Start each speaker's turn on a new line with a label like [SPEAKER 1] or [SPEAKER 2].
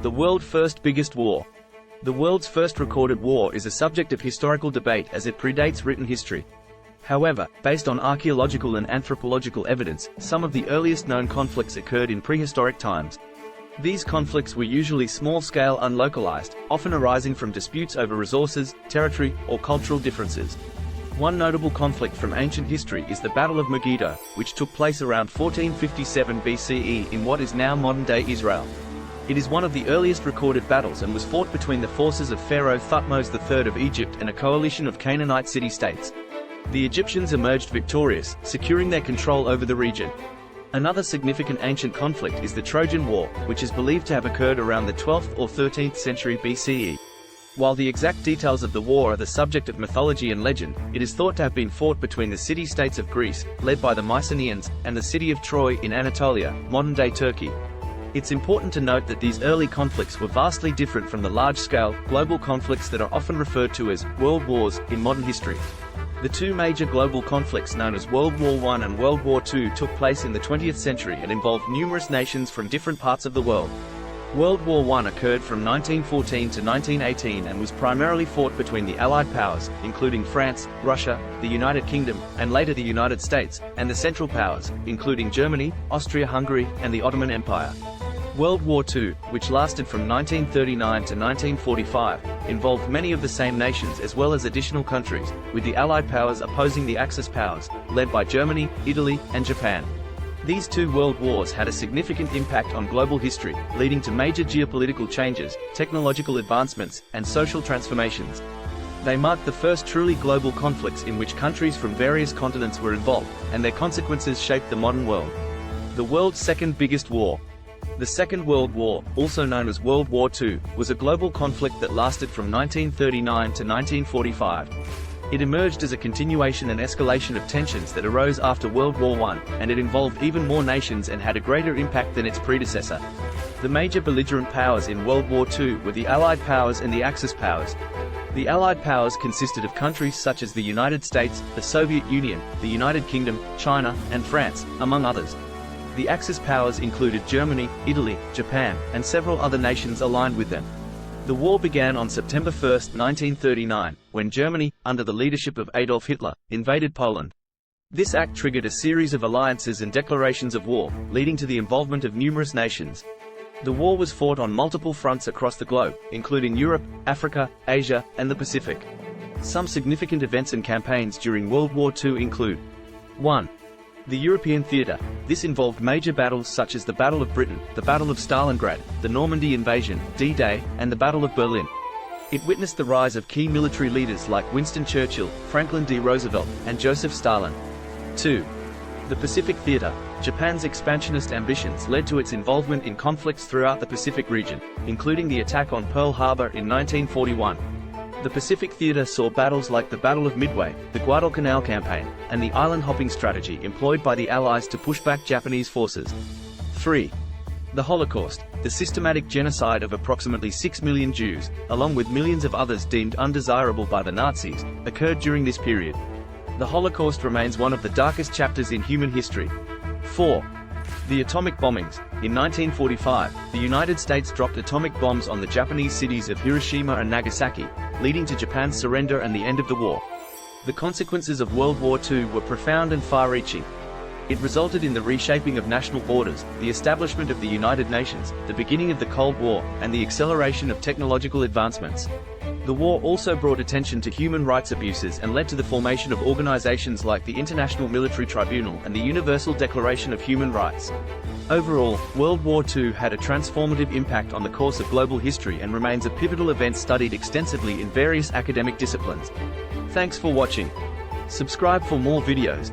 [SPEAKER 1] The world's first biggest war. The world's first recorded war is a subject of historical debate as it predates written history. However, based on archaeological and anthropological evidence, some of the earliest known conflicts occurred in prehistoric times. These conflicts were usually small-scale, unlocalized, often arising from disputes over resources, territory, or cultural differences. One notable conflict from ancient history is the Battle of Megiddo, which took place around 1457 BCE in what is now modern-day Israel. It is one of the earliest recorded battles and was fought between the forces of Pharaoh Thutmose III of Egypt and a coalition of Canaanite city-states. The Egyptians emerged victorious, securing their control over the region. Another significant ancient conflict is the Trojan War, which is believed to have occurred around the 12th or 13th century BCE. While the exact details of the war are the subject of mythology and legend, it is thought to have been fought between the city-states of Greece, led by the Mycenaeans, and the city of Troy in Anatolia, modern-day Turkey. It's important to note that these early conflicts were vastly different from the large-scale, global conflicts that are often referred to as world wars in modern history. The two major global conflicts known as World War I and World War II took place in the 20th century and involved numerous nations from different parts of the world. World War I occurred from 1914 to 1918 and was primarily fought between the Allied powers, including France, Russia, the United Kingdom, and later the United States, and the Central Powers, including Germany, Austria-Hungary, and the Ottoman Empire. World War II, which lasted from 1939 to 1945, involved many of the same nations as well as additional countries, with the Allied powers opposing the Axis powers, led by Germany, Italy, and Japan. These two world wars had a significant impact on global history, leading to major geopolitical changes, technological advancements, and social transformations. They marked the first truly global conflicts in which countries from various continents were involved, and their consequences shaped the modern world. The world's second biggest war. The Second World War, also known as World War II, was a global conflict that lasted from 1939 to 1945. It emerged as a continuation and escalation of tensions that arose after World War I, and it involved even more nations and had a greater impact than its predecessor. The major belligerent powers in World War II were the Allied powers and the Axis powers. The Allied powers consisted of countries such as the United States, the Soviet Union, the United Kingdom, China, and France, among others. The Axis powers included Germany, Italy, Japan, and several other nations aligned with them. The war began on September 1, 1939, when Germany, under the leadership of Adolf Hitler, invaded Poland. This act triggered a series of alliances and declarations of war, leading to the involvement of numerous nations. The war was fought on multiple fronts across the globe, including Europe, Africa, Asia, and the Pacific. Some significant events and campaigns during World War II include 1. The European theatre. This involved major battles such as the Battle of Britain, the Battle of Stalingrad, the Normandy invasion, D-Day, and the Battle of Berlin. It witnessed the rise of key military leaders like Winston Churchill, Franklin D. Roosevelt, and Joseph Stalin. 2. The Pacific Theatre. Japan's expansionist ambitions led to its involvement in conflicts throughout the Pacific region, including the attack on Pearl Harbor in 1941. The Pacific Theatre saw battles like the Battle of Midway, the Guadalcanal Campaign, and the island-hopping strategy employed by the Allies to push back Japanese forces. 3. The Holocaust, the systematic genocide of approximately 6 million Jews, along with millions of others deemed undesirable by the Nazis, occurred during this period. The Holocaust remains one of the darkest chapters in human history. 4. The atomic bombings. In 1945, the United States dropped atomic bombs on the Japanese cities of Hiroshima and Nagasaki, leading to Japan's surrender and the end of the war. The consequences of World War II were profound and far-reaching. It resulted in the reshaping of national borders, the establishment of the United Nations, the beginning of the Cold War, and the acceleration of technological advancements. The war also brought attention to human rights abuses and led to the formation of organizations like the International Military Tribunal and the Universal Declaration of Human Rights. Overall, World War II had a transformative impact on the course of global history and remains a pivotal event studied extensively in various academic disciplines. Thanks for watching. Subscribe for more videos.